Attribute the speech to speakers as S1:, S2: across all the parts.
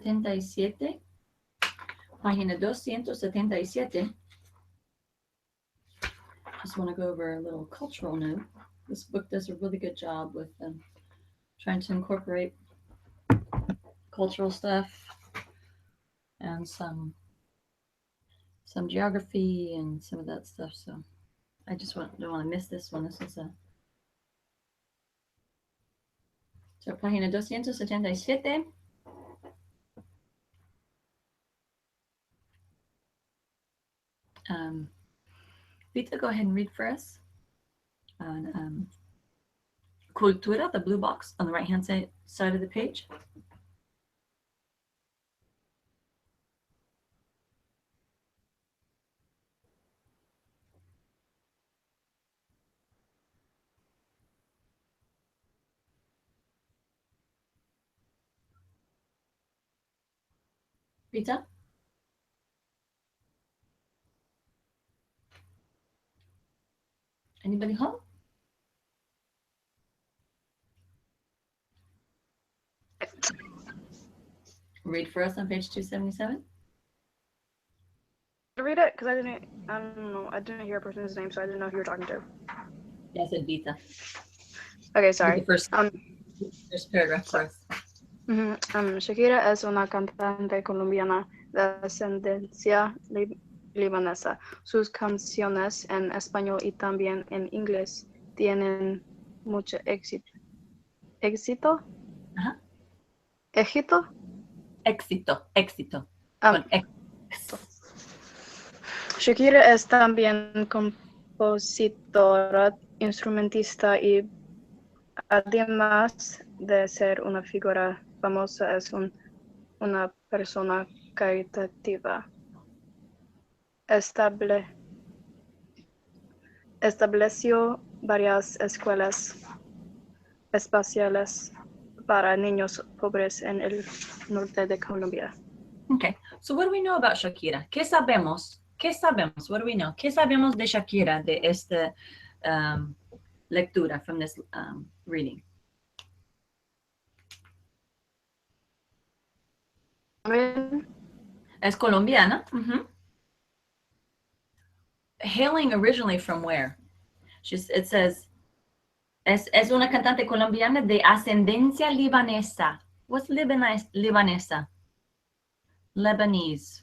S1: 277, página 277. Just want to go over a little cultural note. This book does a really good job with trying to incorporate cultural stuff and some geography and some of that stuff. So I just don't want to miss this one. This is so página 277. Vita, go ahead and read for us on Cultura, the blue box on the right-hand side of the page. Vita? Anybody home? Read for us on page 277.
S2: Read it, because I don't know, I didn't hear a person's name, so I didn't know who you were talking to.
S1: Yeah, I said Vita.
S2: Okay, sorry.
S1: The first paragraph for us.
S2: Shakira es una cantante colombiana de ascendencia libanesa. Sus canciones en español y también en inglés tienen mucho éxito. ¿Éxito?
S1: Ajá.
S2: ¿Éxito?
S1: Éxito. Con éxito.
S2: Shakira es también compositora, instrumentista y además de ser una figura famosa es una persona caritativa. Estableció varias escuelas especiales para niños pobres en el norte de Colombia.
S1: Okay, so what do we know about Shakira? ¿Qué sabemos? What do we know? ¿Qué sabemos de Shakira, de esta lectura, from this reading? Es colombiana. Hailing originally from where? It says, es una cantante colombiana de ascendencia libanesa. What's libanesa? Lebanese.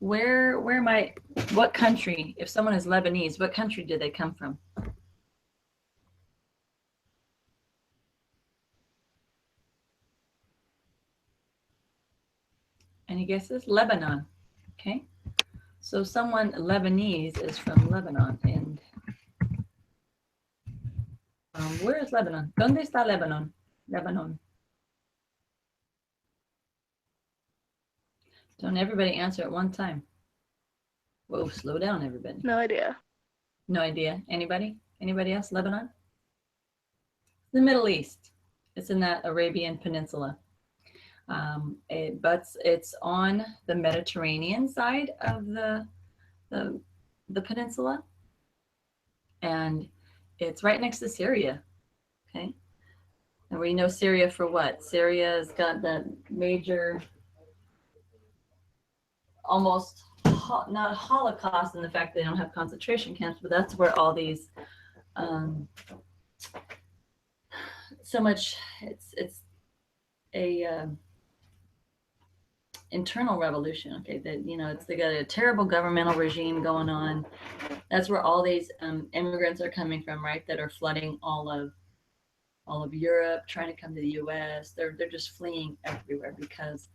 S1: What country, if someone is Lebanese, what country do they come from? Any guesses? Lebanon. Okay. So someone Lebanese is from Lebanon. And where is Lebanon? ¿Dónde está Lebanon? Lebanon. Don't everybody answer at one time. Whoa, slow down, everybody.
S2: No idea.
S1: No idea. Anybody? Anybody else? Lebanon? The Middle East. It's in that Arabian Peninsula. But it's on the Mediterranean side of the peninsula, and it's right next to Syria. Okay, and we know Syria for what? Syria has got that major, almost not Holocaust in the fact they don't have concentration camps, but that's where all these so much it's a internal revolution. Okay, that they got a terrible governmental regime going on. That's where all these immigrants are coming from, right? That are flooding all of Europe, trying to come to the U.S. They're just fleeing everywhere because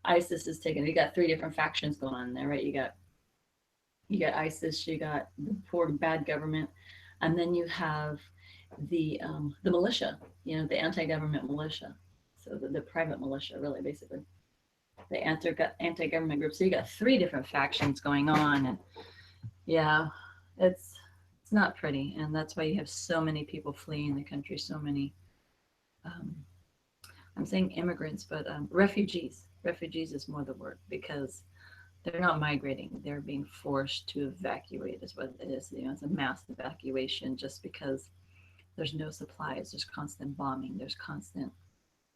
S1: ISIS is taking. You got three different factions going on there, right? You got ISIS, you got the poor bad government, and then you have the militia. The anti-government militia. So the private militia, really, basically. The anti-government group. So you got three different factions going on, and yeah, it's not pretty, and that's why you have so many people fleeing the country. So many, I'm saying immigrants, but refugees. Refugees is more the word because they're not migrating; they're being forced to evacuate. Is what it is. It's a mass evacuation just because there's no supplies. There's constant bombing. There's constant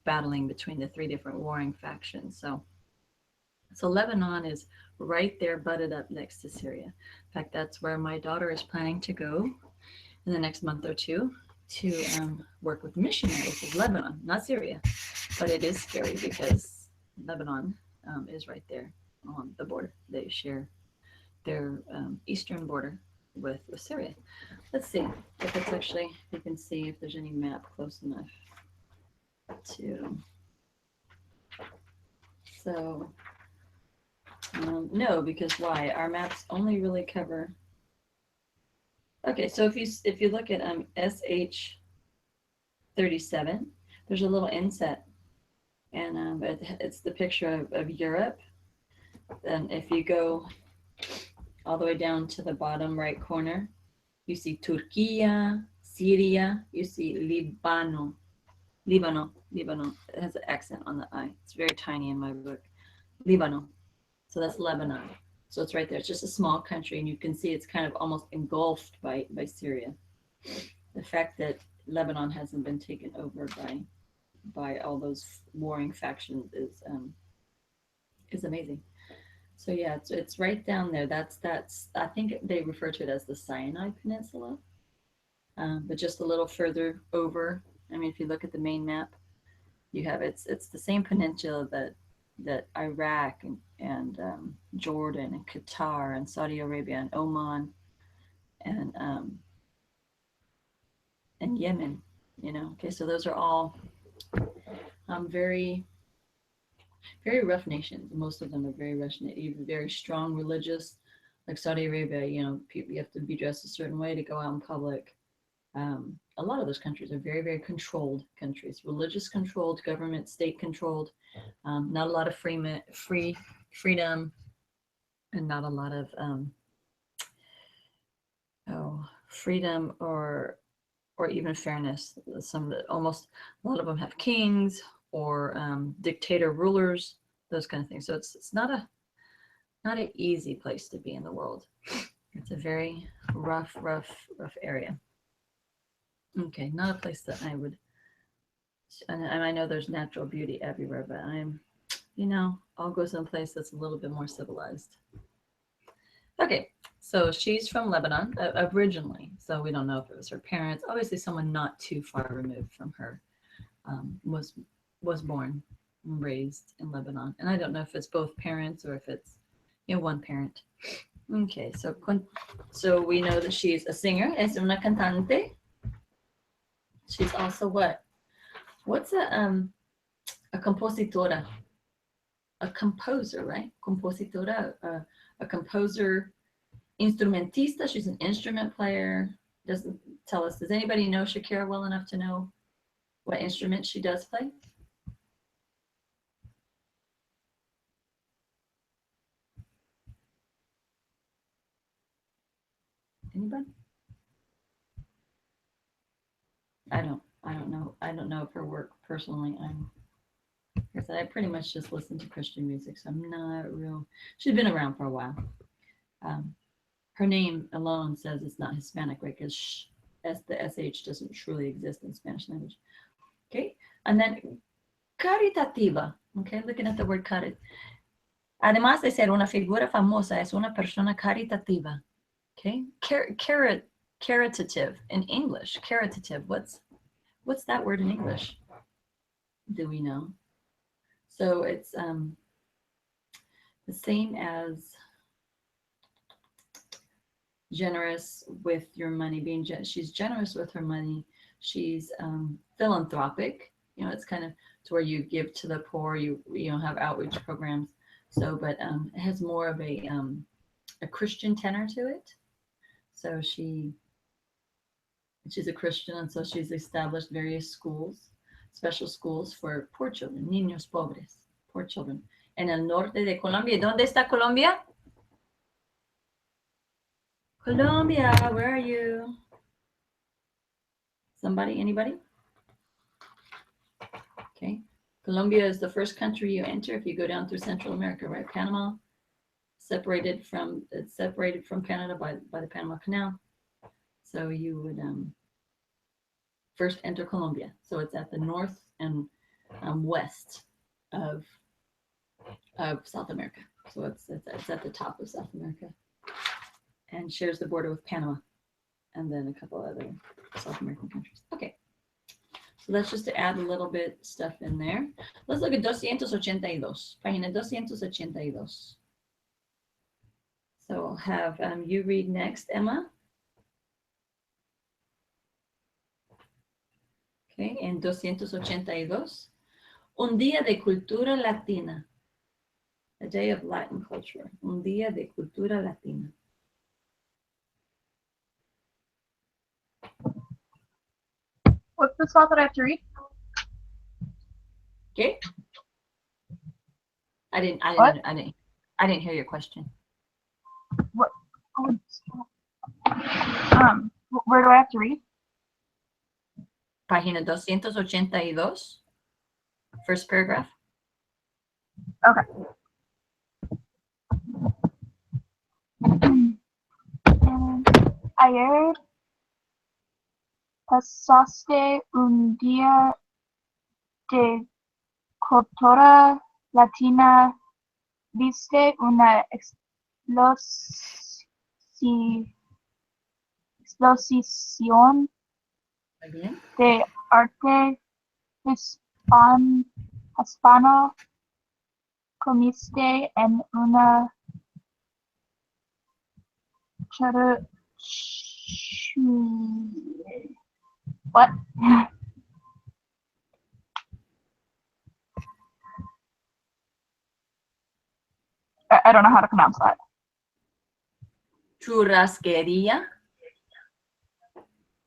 S1: battling between the three different warring factions. So Lebanon is right there, butted up next to Syria. In fact, that's where my daughter is planning to go in the next month or two to work with missionaries of Lebanon, not Syria. But it is scary because Lebanon is right there on the border. They share their eastern border with Syria. Let's see if it's actually, you can see if there's any map close enough to. So, no, because why? Our maps only really cover. Okay, so if you look at SH 37, there's a little inset, and it's the picture of Europe. Then if you go all the way down to the bottom right corner, you see Turkey, Syria, you see Libano. It has an accent on the I. It's very tiny in my book. Libano. So that's Lebanon. So it's right there. It's just a small country, and you can see it's kind of almost engulfed by Syria. The fact that Lebanon hasn't been taken over by all those warring factions is amazing. So yeah, it's right down there. That's I think they refer to it as the Sinai Peninsula, but just a little further over. I mean, if you look at the main map, you have it's the same peninsula that Iraq and Jordan and Qatar and Saudi Arabia and Oman and Yemen. You know, okay, so those are all very very rough nations. Most of them are very rough, even very strong religious. Like Saudi Arabia, you know, people, you have to be dressed a certain way to go out in public. A lot of those countries are very, very controlled countries, religious controlled, government, state controlled. Not a lot of freedom, and not a lot of freedom or even fairness. Almost a lot of them have kings or dictator rulers, those kind of things. So it's not an easy place to be in the world. It's a very rough area. Okay, not a place that I would, and I know there's natural beauty everywhere, but I'll go someplace that's a little bit more civilized. Okay, so she's from Lebanon originally, so we don't know if it was her parents. Obviously, someone not too far removed from her was born and raised in Lebanon, and I don't know if it's both parents or if it's one parent. Okay, so we know that she's a singer, es una cantante. She's also what? What's a compositora? A composer, right? Compositora, a composer, instrumentista. She's an instrument player. Doesn't tell us. Does anybody know Shakira well enough to know what instrument she does play? Anybody? I don't know. I don't know of her work personally. I pretty much just listen to Christian music, so I'm not real. She's been around for a while. Her name alone says it's not Hispanic, right? Because the SH doesn't truly exist in Spanish language. Okay, and then caritativa. Okay, looking at the word carit. Además de ser una figura famosa, es una persona caritativa. Okay, caritative in English. Caritative. What's that word in English? Do we know? So it's the same as generous with your money. She's generous with her money. She's philanthropic. It's kind of to where you give to the poor. You have outreach programs. So, but it has more of a Christian tenor to it. So she's a Christian, and so she's established various schools, special schools for poor children, niños pobres, poor children. En el norte de Colombia. ¿Dónde está Colombia? Colombia, where are you? Somebody, anybody? Okay. Colombia is the first country you enter if you go down through Central America, right? Panama, separated from Canada by the Panama Canal. So you would first enter Colombia. So it's at the north and west of South America. So it's at the top of South America and shares the border with Panama and then a couple other South American countries. Okay. So that's just to add a little bit stuff in there. Let's look at 282, página 282. So I'll have you read next, Emma. Okay, en 282. Un día de cultura latina. A day of Latin culture. Un día de cultura latina.
S3: What's the spot that I have to read?
S1: Okay. I didn't hear your question.
S3: What? Where do I have to read?
S1: Página 282. First paragraph.
S3: Okay. Ayer pasaste un día de cultura latina. ¿Viste una exposición de arte hispano? ¿Comiste en una what? I don't know how to pronounce that.
S1: Churrasquería.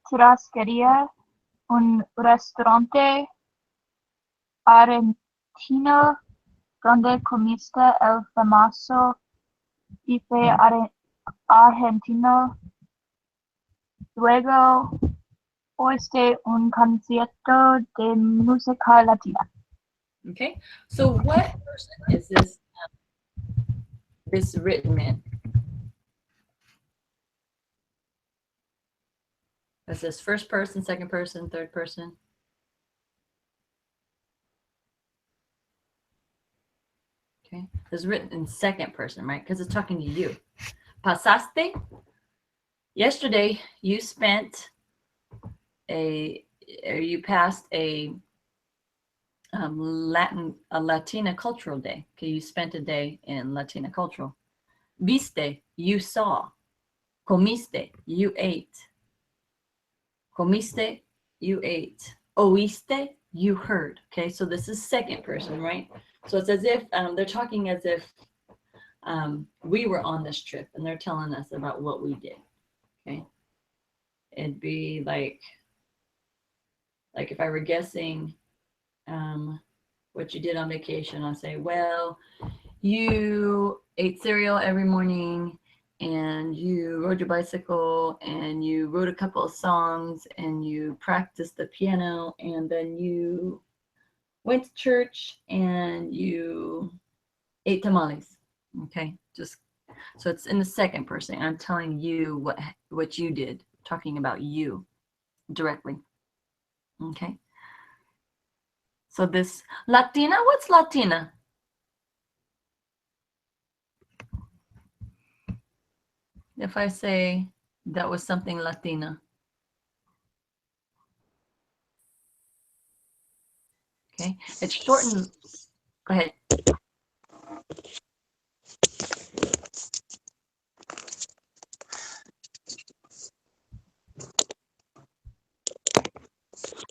S3: Churrasquería, un restaurante argentino donde comiste el famoso bife argentino. Luego oíste un concierto de música latina.
S1: Okay, so what person is this written in? Is this first person, second person, third person? Okay, it's written in second person, right? Because it's talking to you. Pasaste. Yesterday, you passed a Latina cultural day. Okay, you spent a day in Latina cultural. Viste, you saw. Comiste, you ate. Comiste, you ate. Oíste, you heard. Okay, so this is second person, right? So it's as if they're talking as if we were on this trip and they're telling us about what we did. Okay, it'd be like if I were guessing what you did on vacation, I'll say, well, you ate cereal every morning and you rode your bicycle and you wrote a couple of songs and you practiced the piano and then you went to church and you ate tamales. Okay, just so it's in the second person. I'm telling you what you did, talking about you directly. Okay. So this Latina, what's Latina? If I say that was something Latina. Okay, it's shortened. Go ahead.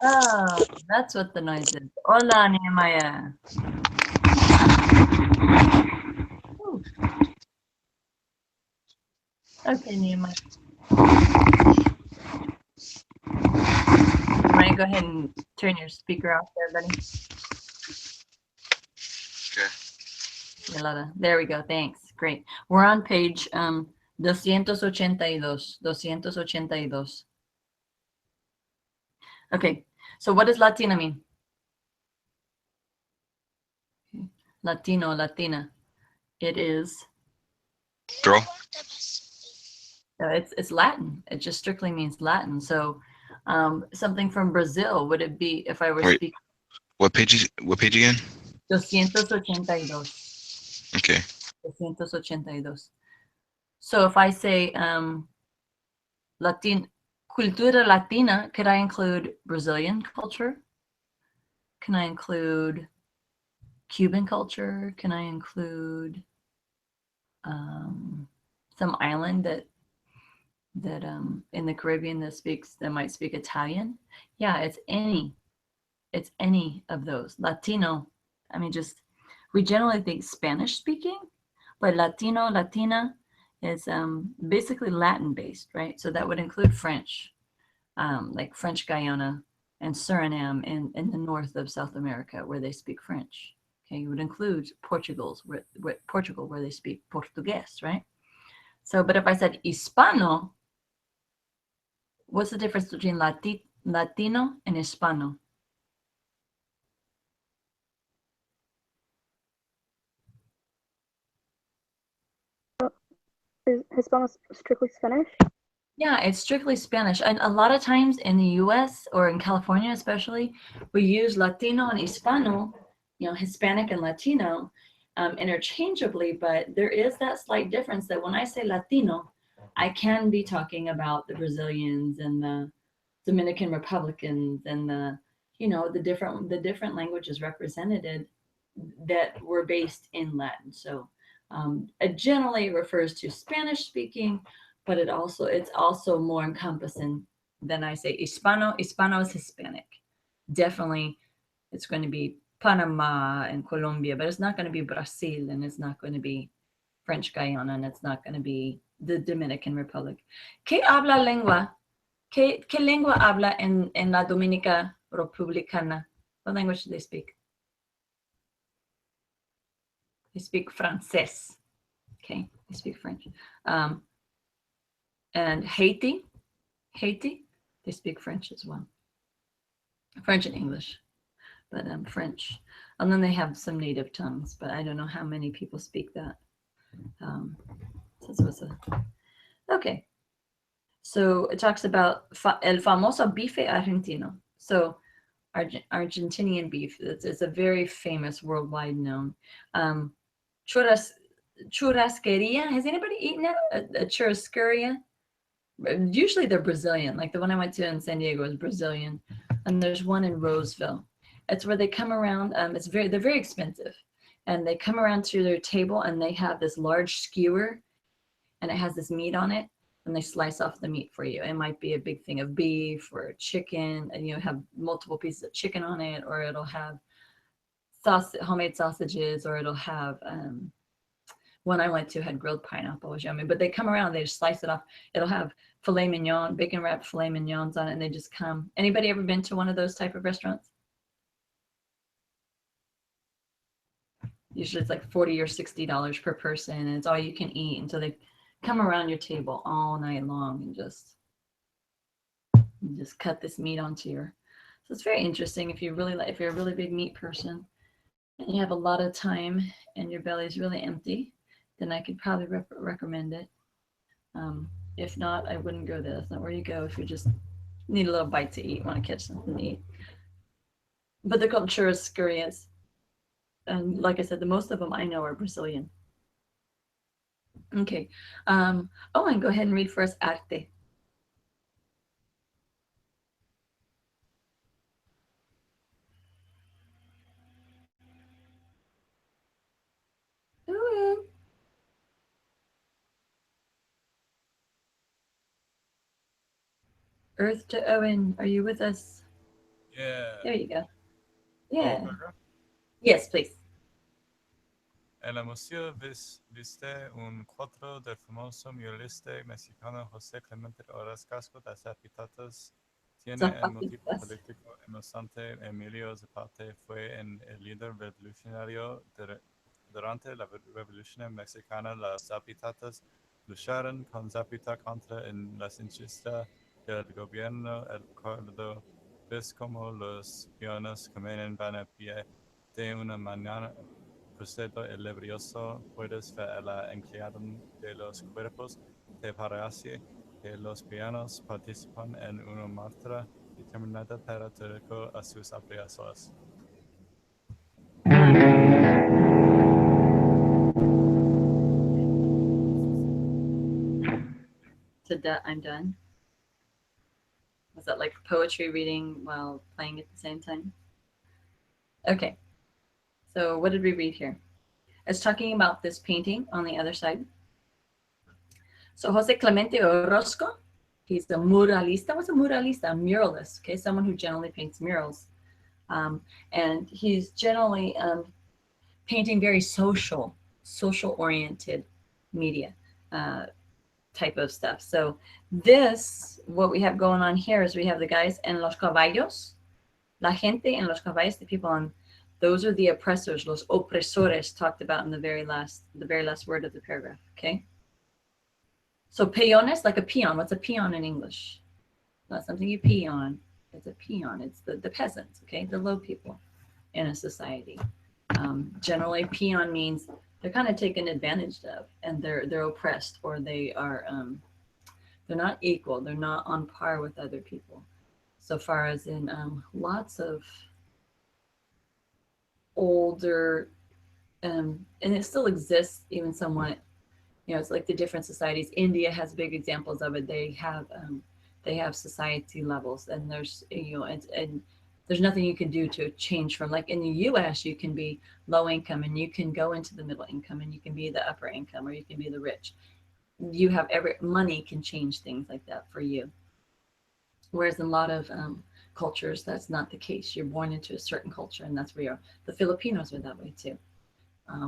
S1: Oh, that's what the noise is. Hola, Nehemiah. Ooh. Okay, Nehemiah. Go ahead and turn your speaker off there, buddy. Okay. There we go. Thanks. Great. We're on page 282. Okay. So what does Latina mean? Latino, Latina. It is.
S4: Girl.
S1: It's Latin. It just strictly means Latin. So something from Brazil, would it be if I were speaking?
S4: What page again?
S1: 282.
S4: Okay.
S1: 282. So if I say cultura latina, could I include Brazilian culture? Can I include Cuban culture? Can I include some island that in the Caribbean that might speak Italian? Yeah, it's any of those. Latino, I mean, we generally think Spanish speaking, but Latino, Latina is basically Latin based, right? So that would include French, like French Guyana and Suriname in the north of South America where they speak French. Okay, you would include Portugal where they speak Portuguese, right? So, but if I said Hispano, what's the difference between Latino and Hispano?
S2: Is Hispano strictly Spanish?
S1: Yeah, it's strictly Spanish. And a lot of times in the US or in California especially, we use Latino and Hispano, Hispanic and Latino interchangeably, but there is that slight difference that when I say Latino, I can be talking about the Brazilians and the Dominican Republicans and the different languages represented that were based in Latin. So it generally refers to Spanish speaking, but it's also more encompassing than I say Hispano. Hispano is Hispanic. Definitely, it's going to be Panama and Colombia, but it's not going to be Brazil, and it's not going to be French Guyana, and it's not going to be the Dominican Republic. ¿Qué habla lengua? ¿Qué lengua habla en la Dominica Republicana? What language do they speak? They speak Francés. Okay, they speak French. And Haiti, they speak French as well. French and English, but French. And then they have some native tongues, but I don't know how many people speak that. Okay. So it talks about el famoso bife argentino. So Argentinian beef. It's a very famous, worldwide known. Churrasqueria. Has anybody eaten it? A churrasqueria? Usually they're Brazilian. Like the one I went to in San Diego is Brazilian, and there's one in Roseville. It's where they come around. They're very expensive, and they come around to their table and they have this large skewer, and it has this meat on it, and they slice off the meat for you. It might be a big thing of beef or chicken, and you have multiple pieces of chicken on it, or it'll have homemade sausages, or it'll have one I went to had grilled pineapple, was yummy. But they come around, they just slice it off. It'll have filet mignon, bacon wrapped filet mignons on it, and they just come. Anybody ever been to one of those type of restaurants? Usually it's like $40 or $60 per person, and it's all you can eat until they come around your table all night long and just cut this meat onto your. So it's very interesting if you're a really big meat person and you have a lot of time and your belly's really empty, then I could probably recommend it. If not, I wouldn't go there. That's not where you go if you just need a little bite to eat, want to catch something to eat. But they're called churrasquerias. And like I said, the most of them I know are Brazilian. Okay. And go ahead and read for us arte. Ooh. Earth to Owen, are you with us?
S5: Yeah.
S1: There you go. Yeah.
S5: Oh,
S1: Yes, please.
S5: en el museo viste un cuadro del famoso muralista mexicano José Clemente Orozco de Zapatatas. Tiene el motivo político emocionante. Emilio Zapata fue el líder revolucionario durante la Revolución Mexicana. Las Zapatistas lucharon con Zapata contra las injusticias del gobierno. El acuerdo ves como los peones caminan van a pie de una manera procedo laborioso. Puedes ver la inclinación de los cuerpos. Te parece que los peones participan en una marcha determinada para dedicar a sus obligaciones.
S1: I'm done. Was that like poetry reading while playing at the same time? Okay. So what did we read here? It's talking about this painting on the other side. So Jose Clemente Orozco, he's a muralista. What's a muralista? A muralist, okay? Someone who generally paints murals. And he's generally painting very social-oriented media type of stuff. So this, what we have going on here is we have the guys en los caballos, la gente en los caballos, the people on, those are the oppressors, los opresores, talked about in the very last word of the paragraph, okay? So peones, like a peon. What's a peon in English? Not something you pee on. It's a peon. It's the peasants, okay? The low people in a society. Generally, peon means they're kind of taken advantage of, and they're oppressed, or they are they're not equal. They're not on par with other people. So far as in lots of older, and it still exists even somewhat. You know, it's like the different societies. India has big examples of it. They have society levels, and there's, you know, and there's nothing you can do to change from, like in the US, you can be low income and you can go into the middle income, and you can be the upper income, or you can be the rich. You have money can change things like that for you. Whereas in a lot of cultures, that's not the case. You're born into a certain culture, and that's where you are. The Filipinos are that way too.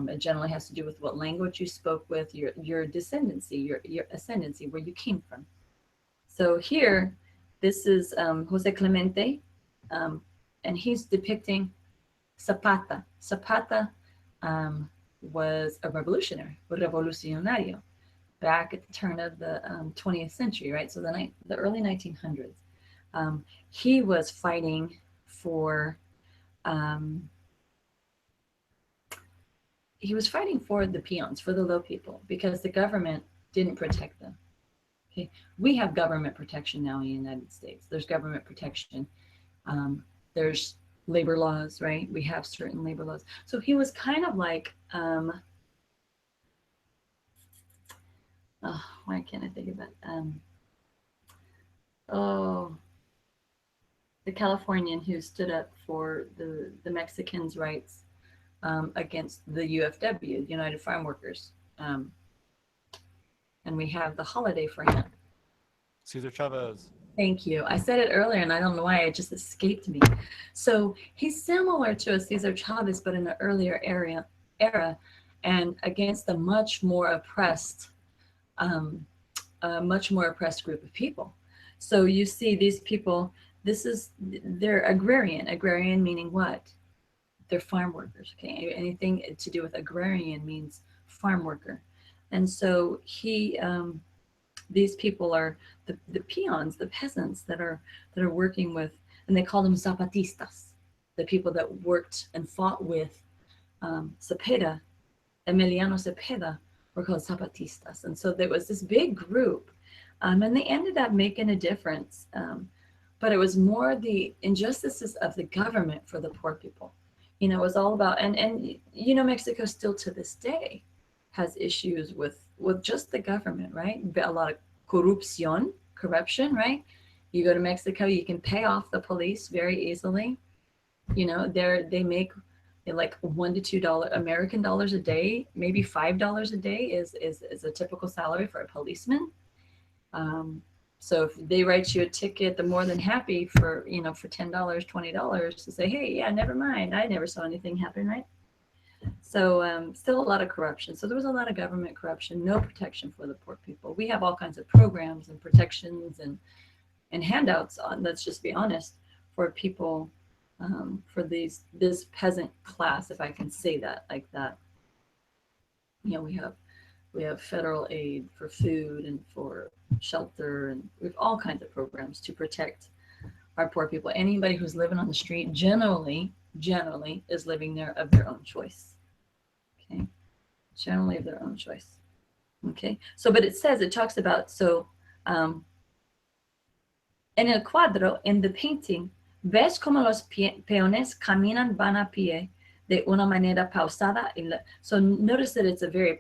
S1: It generally has to do with what language you spoke with, your descendancy, your ascendancy, where you came from. So here, this is Jose Clemente, and he's depicting Zapata. Zapata was a revolucionario, back at the turn of the 20th century, right? So the early 1900s. He was fighting for the peons, for the low people, because the government didn't protect them. Okay, we have government protection now in the United States. There's government protection. There's labor laws, right? We have certain labor laws. So he was kind of like, why can't I think of it? The Californian who stood up for the Mexicans' rights against the UFW, United Farm Workers. And we have the holiday for him.
S5: Cesar Chavez.
S1: Thank you. I said it earlier, and I don't know why, it just escaped me. So he's similar to a Cesar Chavez, but in the earlier era, and against a much more oppressed group of people. So you see these people, they're agrarian. Agrarian meaning what? They're farm workers. Okay, anything to do with agrarian means farm worker. And so these people are the peons, the peasants that are working with, and they call them zapatistas, the people that worked and fought with Cepeda, Emiliano Cepeda, were called zapatistas. And so there was this big group, and they ended up making a difference. But it was more the injustices of the government for the poor people. You know, it was all about, and you know, Mexico still to this day has issues with just the government, right? A lot of corruption, right? You go to Mexico, you can pay off the police very easily. You know, they make like $1 to $2 American dollars a day, maybe $5 a day is a typical salary for a policeman. So if they write you a ticket, they're more than happy for $10, $20 to say, hey, yeah, never mind, I never saw anything happen, right? So still a lot of corruption. So there was a lot of government corruption, no protection for the poor people. We have all kinds of programs and protections and handouts on, let's just be honest, for people, for this peasant class, if I can say that like that. You know, we have federal aid for food and for shelter, and we have all kinds of programs to protect our poor people. Anybody who's living on the street generally is living there of their own choice. Okay, generally of their own choice. Okay, so but it talks about, so en el cuadro, in the painting, ves como los peones caminan van a pie de una manera pausada. So notice that it's a very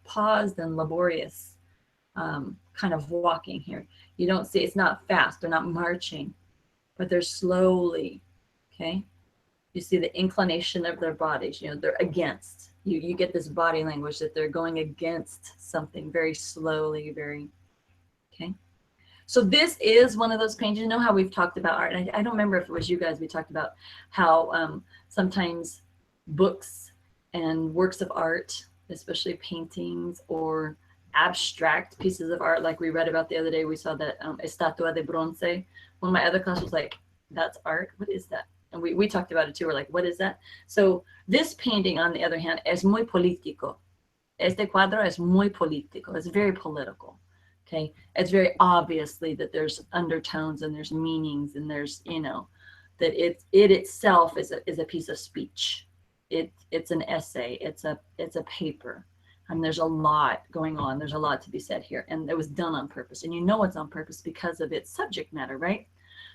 S1: paused and laborious kind of walking here. You don't see, it's not fast. They're not marching, but they're slowly, okay? You see the inclination of their bodies, they're against. You get this body language that they're going against something very slowly, okay? So this is one of those paintings. You know how we've talked about art, and I don't remember if it was you guys, we talked about how sometimes books and works of art, especially paintings or abstract pieces of art, like we read about the other day, we saw that Estatua de Bronce. One of my other class was like, that's art? What is that? And we talked about it too. We're like, what is that? So this painting, on the other hand, es muy político. Este cuadro es muy político. It's very political. Okay. It's very obviously that there's undertones and there's meanings and there's, that it itself is a piece of speech. It's an essay. It's a paper. And there's a lot going on. There's a lot to be said here. And it was done on purpose. And it's on purpose because of its subject matter, right?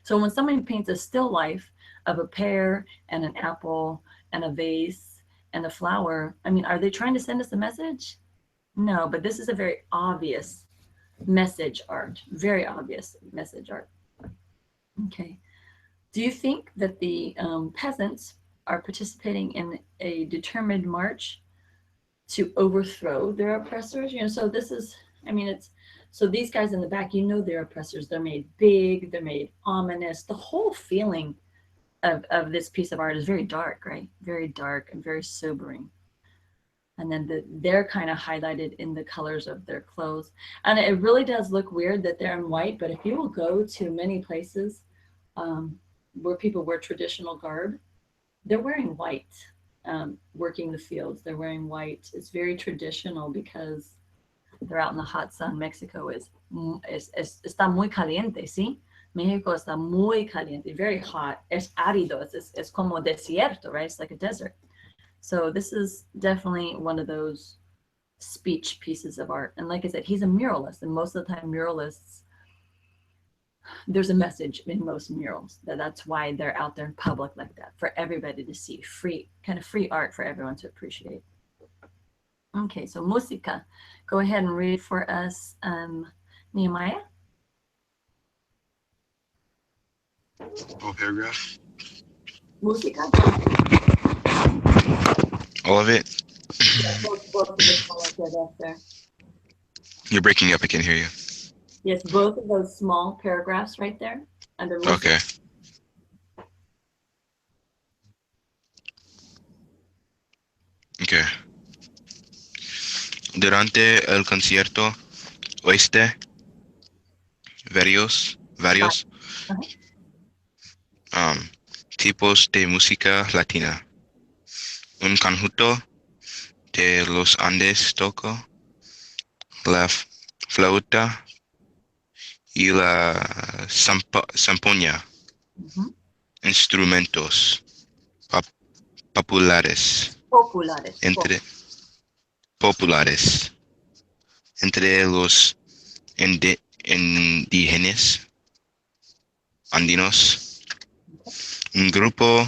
S1: So when somebody paints a still life of a pear and an apple and a vase and a flower, I mean, are they trying to send us a message? No, but this is a very obvious message art, very obvious message art. Okay. Do you think that the peasants are participating in a determined march to overthrow their oppressors? So this is, so these guys in the back, they're oppressors. They're made big, they're made ominous. The whole feeling of this piece of art is very dark, right? Very dark and very sobering. And then they're kind of highlighted in the colors of their clothes. And it really does look weird that they're in white, but if you will go to many places where people wear traditional garb, they're wearing white, working the fields. They're wearing white. It's very traditional because they're out in the hot sun. Mexico está muy caliente, ¿sí? Mexico está muy caliente, very hot. Es árido, es como desierto, right? It's like a desert. So this is definitely one of those speech pieces of art. And like I said, he's a muralist, and most of the time muralists, there's a message in most murals. That's why they're out there in public like that, for everybody to see, free art for everyone to appreciate. Okay, so música. Go ahead and read for us, Nehemiah.
S4: Whole paragraph?
S1: Música.
S4: All of it?
S1: Both of the colors are up there.
S4: You're breaking up. I can't hear you.
S1: Yes, both of those small paragraphs right there under música.
S4: Okay. Okay. Durante el concierto oíste varios tipos de música latina. Un conjunto de los Andes tocó la flauta y la zampoña, instrumentos populares entre los indígenas andinos. Un grupo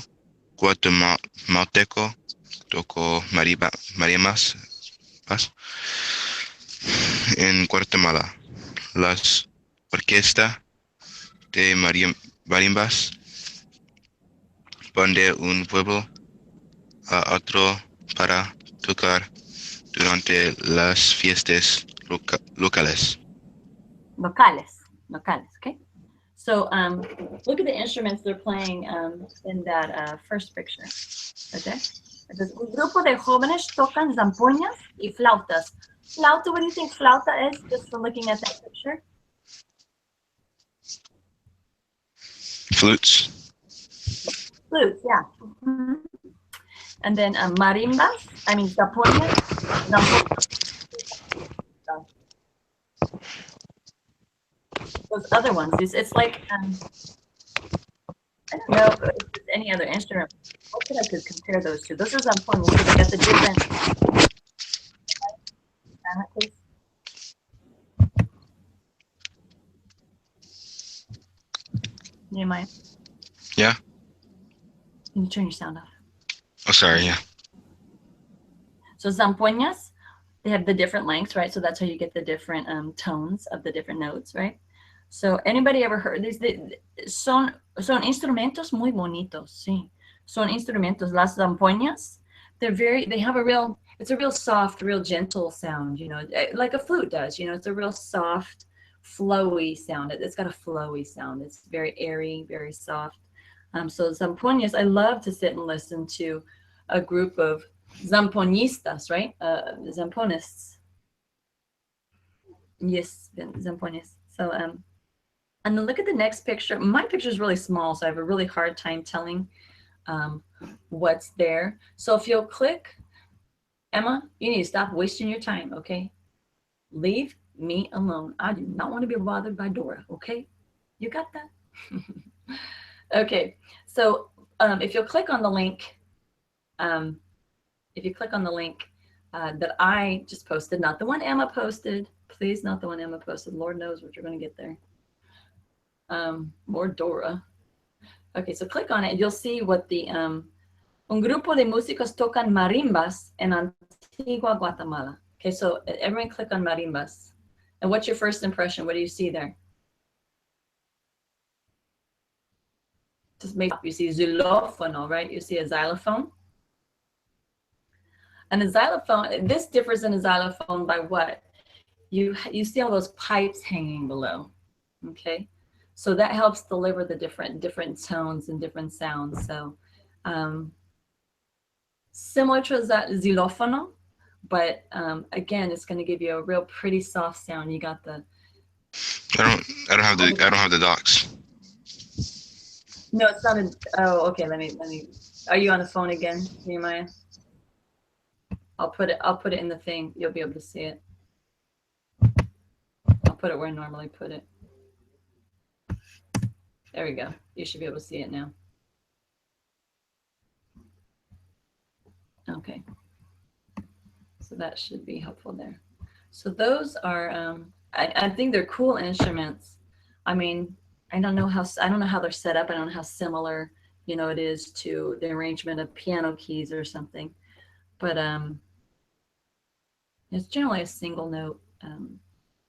S4: guatemalteco tocó marimbas en Guatemala. Las orquestas de marimbas van de un pueblo a otro para tocar durante las fiestas locales.
S1: Okay. So look at the instruments they're playing in that first picture. Okay. It says, un grupo de jóvenes tocan zampoñas y flautas. Flauta, what do you think flauta is, just from looking at that picture?
S4: Flutes,
S1: Yeah. Mm-hmm. And then zampoñas. Those other ones, it's like, I don't know if it's any other instrument. What could I compare those to? Those are zampoñas, so they got the different. Nehemiah?
S4: Yeah.
S1: Can you turn your sound off?
S4: Oh, sorry, yeah.
S1: So zampoñas, they have the different lengths, right? So that's how you get the different tones of the different notes, right? So anybody ever heard these? Son instrumentos muy bonitos, sí. Son instrumentos. Las zampoñas, they have a real, it's a real soft, real gentle sound, you know, like a flute does, you know, it's a real soft, flowy sound. It's got a flowy sound. It's very airy, very soft. So zampoñas, I love to sit and listen to a group of zampoñistas, right? Zamponists. Yes, zampoñas. So, and then look at the next picture. My picture is really small, so I have a really hard time telling what's there. So if you'll click, Emma, you need to stop wasting your time, okay? Leave me alone. I do not want to be bothered by Dora, okay? You got that? Okay, so if you'll click on the link, that I just posted, not the one Emma posted, please, not the one Emma posted. Lord knows what you're going to get there. More Dora. Okay, so click on it and you'll see what the un grupo de músicos tocan marimbas en Antigua Guatemala. Okay, so everyone click on marimbas. And what's your first impression? What do you see there? Just make up. You see xylophone, right? You see a xylophone. And a xylophone, this differs in a xylophone by what? You see all those pipes hanging below, okay? So that helps deliver the different tones and different sounds. So similar to that xylophone, but again, it's going to give you a real pretty soft sound. You got the.
S4: I don't have the docs.
S1: No, it's not a. Oh, okay. Let me. Are you on the phone again, Nehemiah? I'll put it in the thing. You'll be able to see it. I'll put it where I normally put it. There we go. You should be able to see it now. Okay. So that should be helpful there. So those are, I think they're cool instruments. I mean, I don't know how they're set up. I don't know how similar, you know, it is to the arrangement of piano keys or something. But it's generally a single note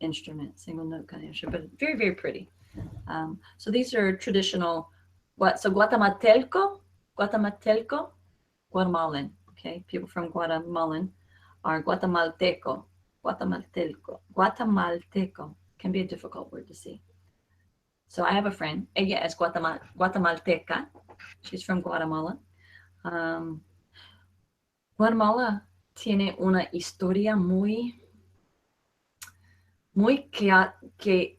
S1: instrument, single note kind of instrument, but very, very pretty. So these are traditional, Guatemalteco, Guatemalan, okay? People from Guatemalan are Guatemalteco, can be a difficult word to see. So I have a friend, ella es Guatemalteca, she's from Guatemala. Guatemala tiene una historia muy chaotic.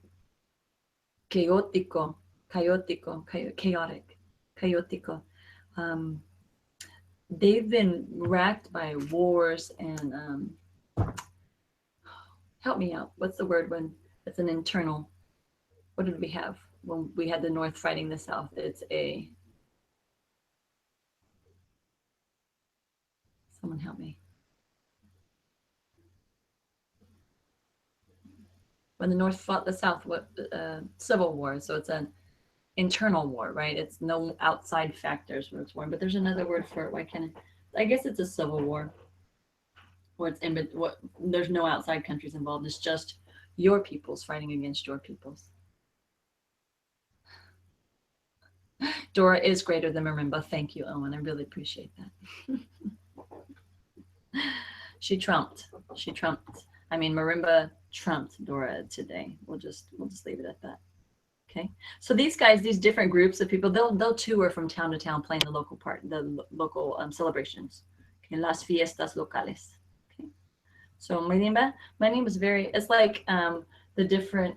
S1: They've been racked by wars and help me out. What's the word when it's an internal? What did we have when we had the North fighting the South? It's a. Someone help me. When the North fought the South, what civil war? So it's an internal war, right? It's no outside factors where it's war. But there's another word for it. Why can't I guess it's a civil war, where it's there's no outside countries involved. It's just your peoples fighting against your peoples. Dora is greater than Marimba. Thank you, Owen. I really appreciate that. She trumped. I mean, Marimba trumped Dora today. We'll just leave it at that. Okay. So these guys, these different groups of people, they'll tour from town to town playing the local celebrations. Okay. Las fiestas locales. Okay. So marimba is it's like the different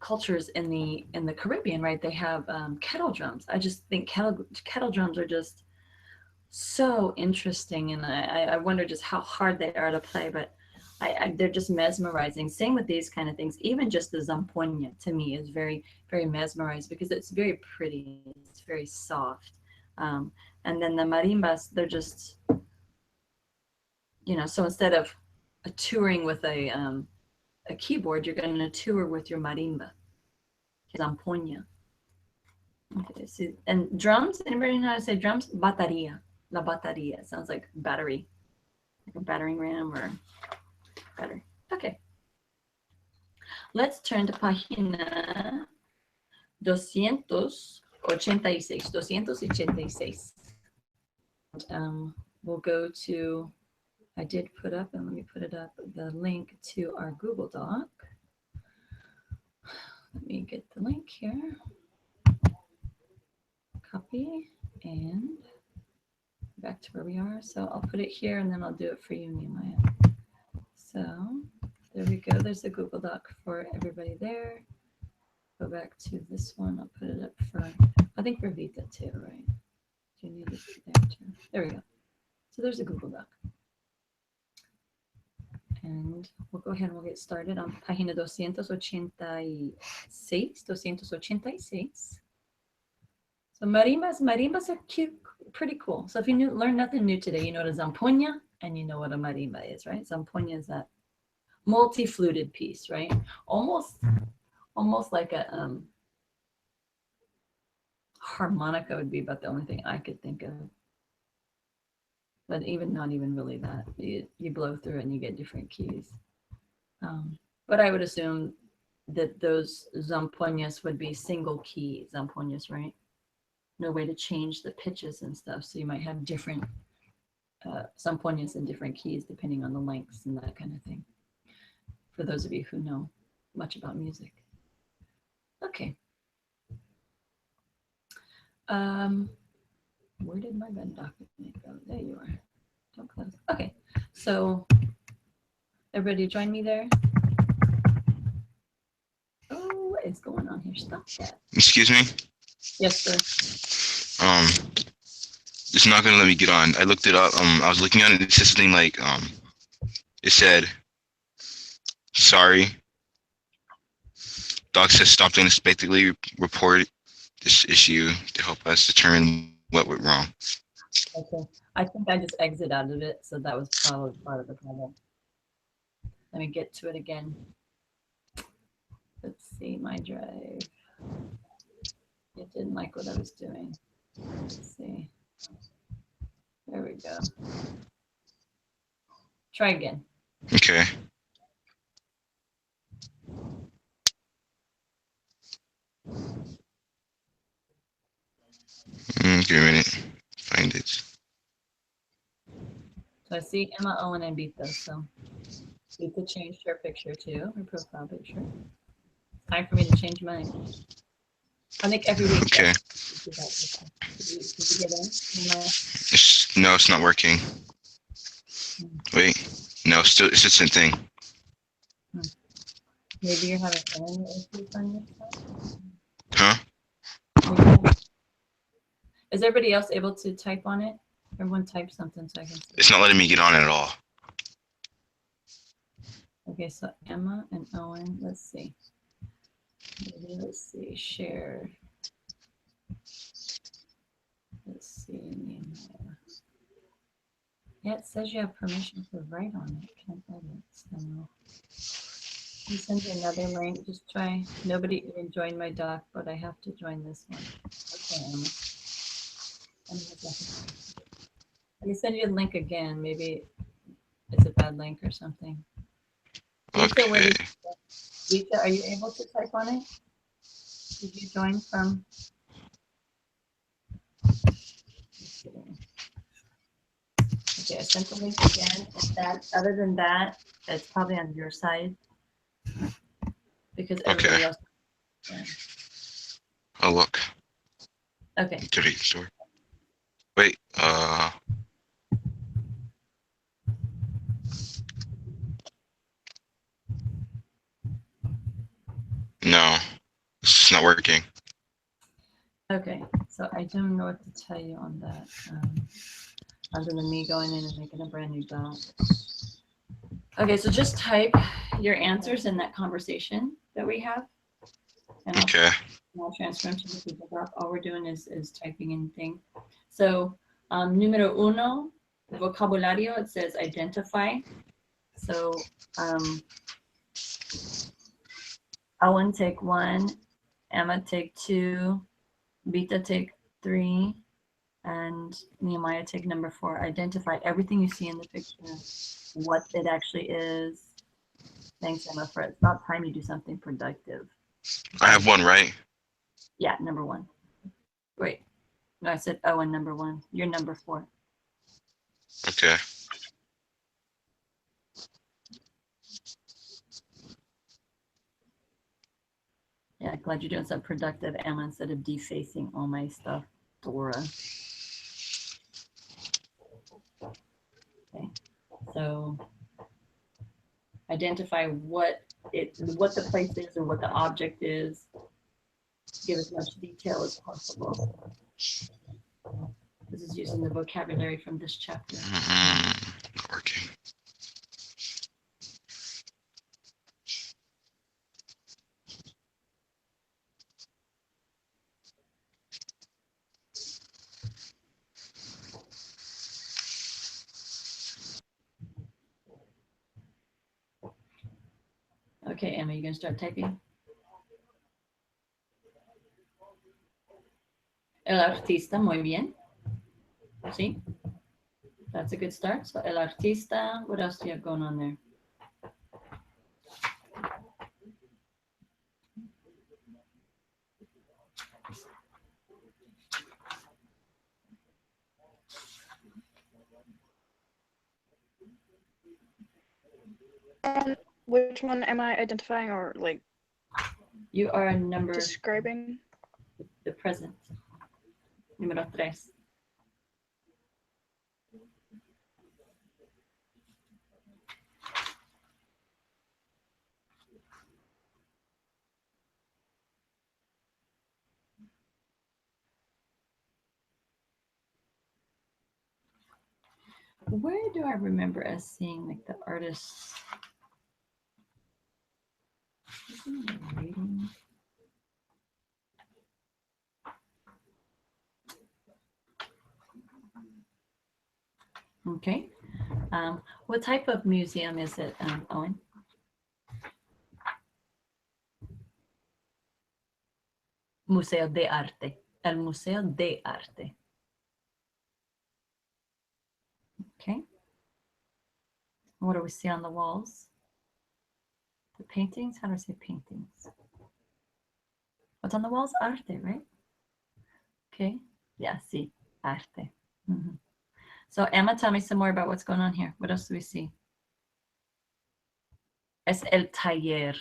S1: cultures in the Caribbean, right? They have kettle drums. I just think kettle drums are just so interesting, and I wonder just how hard they are to play, but they're just mesmerizing. Same with these kind of things. Even just the zampoña to me is very, very mesmerized because it's very pretty. It's very soft. And then the marimbas, they're just, you know, so instead of touring with a keyboard, you're going to tour with your marimba, zampoña. Okay, and drums, anybody know how to say drums? Batería. La batería. It sounds like battery. like a battering ram or better. Okay. Let's turn to página 286. 286. We'll go to, I did put up, and let me put it up, the link to our Google Doc. Let me get the link here. Copy and back to where we are. So I'll put it here and then I'll do it for you, Nehemiah. So there we go. There's the Google Doc for everybody there. Go back to this one. I'll put it up for, I think for Vita too, right? Do you need it there too? There we go. So there's a Google Doc. And we'll go ahead and we'll get started on página 286. 286. So marimbas are cute, pretty cool. So if you learn nothing new today, you know what a zampoña and you know what a marimba is, right? Zampoña is that multi-fluted piece, right? Almost like a harmonica would be about the only thing I could think of. But not even really that. You blow through it and you get different keys. But I would assume that those zampoñas would be single key zampoñas, right? No way to change the pitches and stuff. So you might have different zampoñas in different keys depending on the lengths and that kind of thing. For those of you who know much about music. Okay. Where did my Venn document go? There you are. Don't close. Okay. So everybody join me there. Oh, what is going on here? Stop that.
S4: Excuse me.
S1: Yes, sir.
S4: It's not gonna let me get on. I looked it up. I was looking at it. It said something like it said, sorry. Doc says stopped unexpectedly. Report this issue to help us determine what went wrong.
S1: Okay. I think I just exit out of it, so that was probably part of the problem. Let me get to it again. Let's see my drive. It didn't like what I was doing. Let's see. There we go. Try again.
S4: Okay. Give me a minute. Find it.
S1: So I see Emma, Owen, and Bita. So Bita changed her picture too, her profile picture. Time for me to change mine. I think every week.
S4: Okay.
S1: Did you get in?
S4: No, it's not working. Wait. No, still it's the same thing.
S1: Maybe you're having internet issues on your
S4: Huh?
S1: side? Is everybody else able to type on it? Everyone type something so I can see.
S4: It's not letting me get on it at all.
S1: Okay, so Emma and Owen, let's see. Maybe let's see, share. Let's see. Nehemiah. Yeah, it says you have permission to write on it. Can't edit. So you send you another link. Just try. Nobody even joined my doc, but I have to join this one. Okay, Emma. I can send you a link again. Maybe it's a bad link or something.
S4: Okay.
S1: Rita, are you able to type on it? Did you join from? Okay, I sent the link again. Other than that, it's probably on your side. Because everybody else. Yeah.
S4: Oh, look.
S1: Okay.
S4: Dirty store. Wait, no, it's not working.
S1: Okay, so I don't know what to tell you on that. Other than me going in and making a brand new doc. Okay, so just type your answers in that conversation that we have. And
S4: Okay.
S1: I'll transfer them to the Google Doc. All we're doing is typing in thing. So numero uno, vocabulario, it says identify. So Owen take 1, Emma take 2, Bita take 3, And Nehemiah, take number 4. Identify everything you see in the picture, what it actually is. Thanks, Emma, for it's about time you do something productive.
S4: I have one, right?
S1: Yeah, number 1. Wait, no, I said Owen, number 1. You're number 4.
S4: Okay.
S1: Yeah, glad you're doing something productive, Emma, instead of defacing all my stuff, Dora. Okay, so identify what the place is or what the object is. Give as much detail as possible. This is using the vocabulary from this chapter.
S4: Not working.
S1: Okay, Emma, you gonna start typing? El artista, muy bien. See? That's a good start. So el artista, what else do you have going on there?
S2: Which one am I identifying or like
S1: You are a number,
S2: describing?
S1: the present. Número 3. Where do I remember us seeing like the artists? Isn't it reading? Okay. What type of museum is it, Owen? Museo de Arte. El Museo de Arte. Okay. What do we see on the walls? The paintings? How do I say paintings? What's on the walls? Arte, right? Okay. Yeah, see, arte. Mm-hmm. So Emma, tell me some more about what's going on here. What else do we see? Es el taller,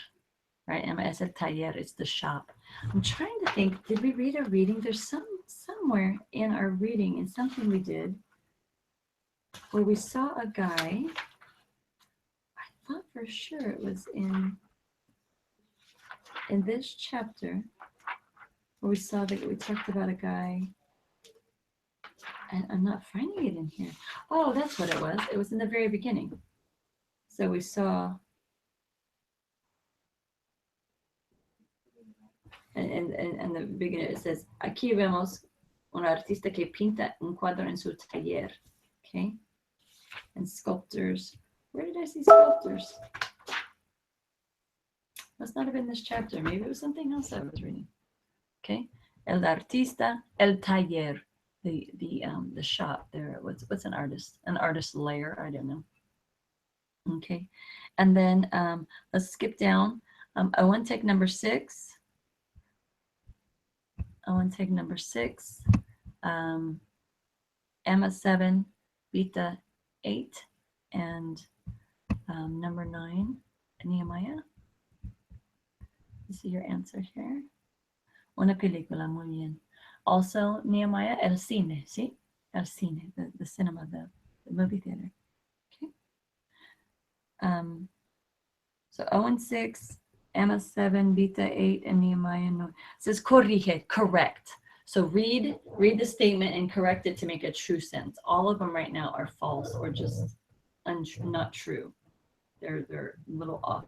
S1: right? Emma, es el taller. It's the shop. I'm trying to think, did we read a reading? There's somewhere in our reading, in something we did, where we saw a guy. I thought for sure it was in this chapter where we saw that we talked about a guy. And I'm not finding it in here. Oh, that's what it was. It was in the very beginning. So we saw, and the beginning it says, aquí vemos un artista que pinta un cuadro en su taller. Okay. And sculptors. Where did I see sculptors? Must not have been this chapter. Maybe it was something else I was reading. Okay. El artista, el taller. The shop there. What's an artist? An artist layer. I don't know. Okay, and then let's skip down. Owen, take number 6. Owen, take number 6. Emma 7, Vita 8, and number 9, Nehemiah. You see your answer here. Una película, muy bien. Also, Nehemiah, el cine, see? El cine, the cinema, the movie theater. Okay. So Owen 6, Emma 7, Vita 8, and Nehemiah 9. It says corrige, correct. So read the statement and correct it to make a true sense. All of them right now are false or just not true. They're a little off.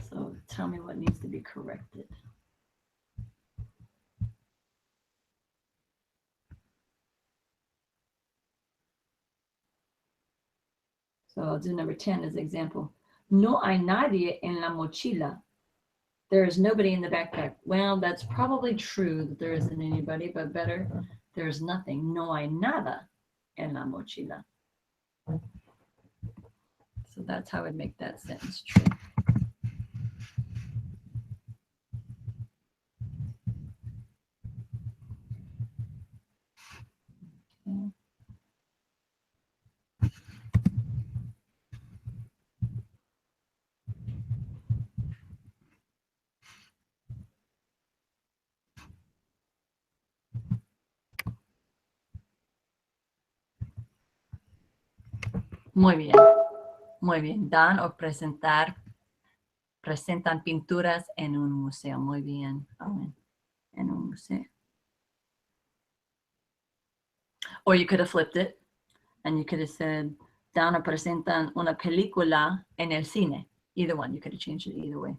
S1: So tell me what needs to be corrected. So I'll do number 10 as example. No hay nadie en la mochila. There is nobody in the backpack. Well, that's probably true that there isn't anybody, but better, there's nothing. No hay nada en la mochila. So that's how I'd make that sentence true. Okay. Muy bien. Muy bien. Dan o presentan pinturas en un museo. Muy bien. Owen. En un museo. Or you could have flipped it and you could have said, Dan o presentan una película en el cine. Either one. You could have changed it either way.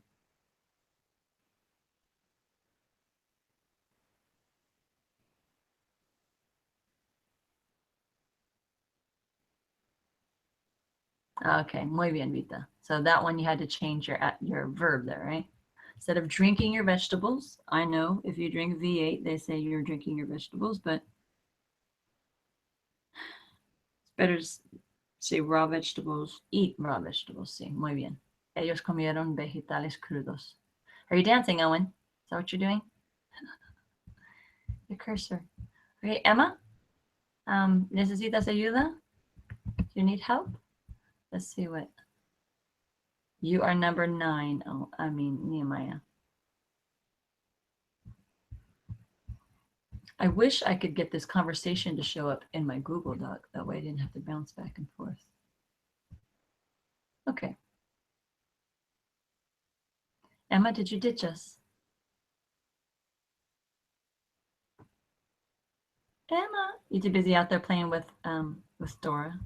S1: Okay, muy bien, Vita. So that one you had to change your verb there, right? Instead of drinking your vegetables, I know if you drink V8, they say you're drinking your vegetables, but it's better to say raw vegetables, eat raw vegetables, sí, muy bien. Ellos comieron vegetales crudos. Are you dancing, Owen? Is that what you're doing? Your cursor. Okay, Emma, ¿necesitas ayuda? Do you need help? Let's see what. You are number 9. Oh, I mean, Nehemiah. I wish I could get this conversation to show up in my Google Doc. That way I didn't have to bounce back and forth. Okay. Emma, did you ditch us? Emma, you too busy out there playing with Dora?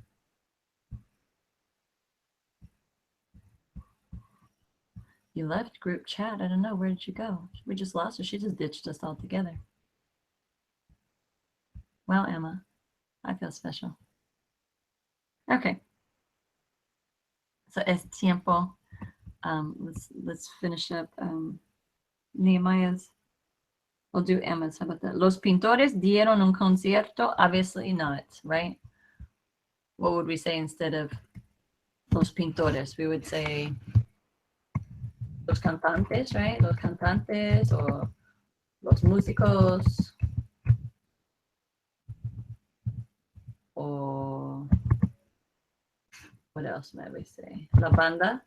S1: You left group chat. I don't know. Where did you go? We just lost her. She just ditched us all together. Well, Emma, I feel special. Okay. So es tiempo. Let's finish up Nehemiah's. We'll do Emma's. How about that? Los pintores dieron un concierto. Obviously not, right? What would we say instead of los pintores? We would say los cantantes, right? Los cantantes or los músicos. Or what else might we say? La banda.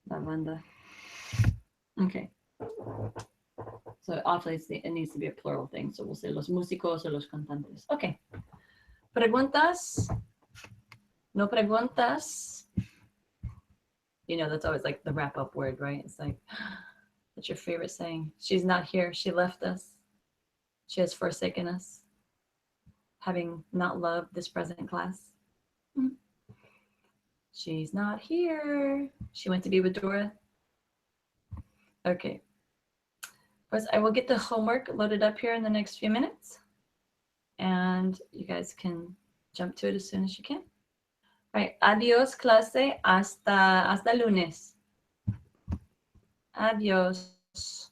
S1: La banda. Okay. So obviously it needs to be a plural thing. So we'll say los músicos or los cantantes. Okay. Preguntas? No preguntas? You know, that's always like the wrap up word, right? It's like, that's your favorite saying. She's not here. She left us. She has forsaken us, having not loved this present class. She's not here. She went to be with Dora. Okay. First, I will get the homework loaded up here in the next few minutes. And you guys can jump to it as soon as you can. All right. Adios, clase. Hasta lunes. Adios.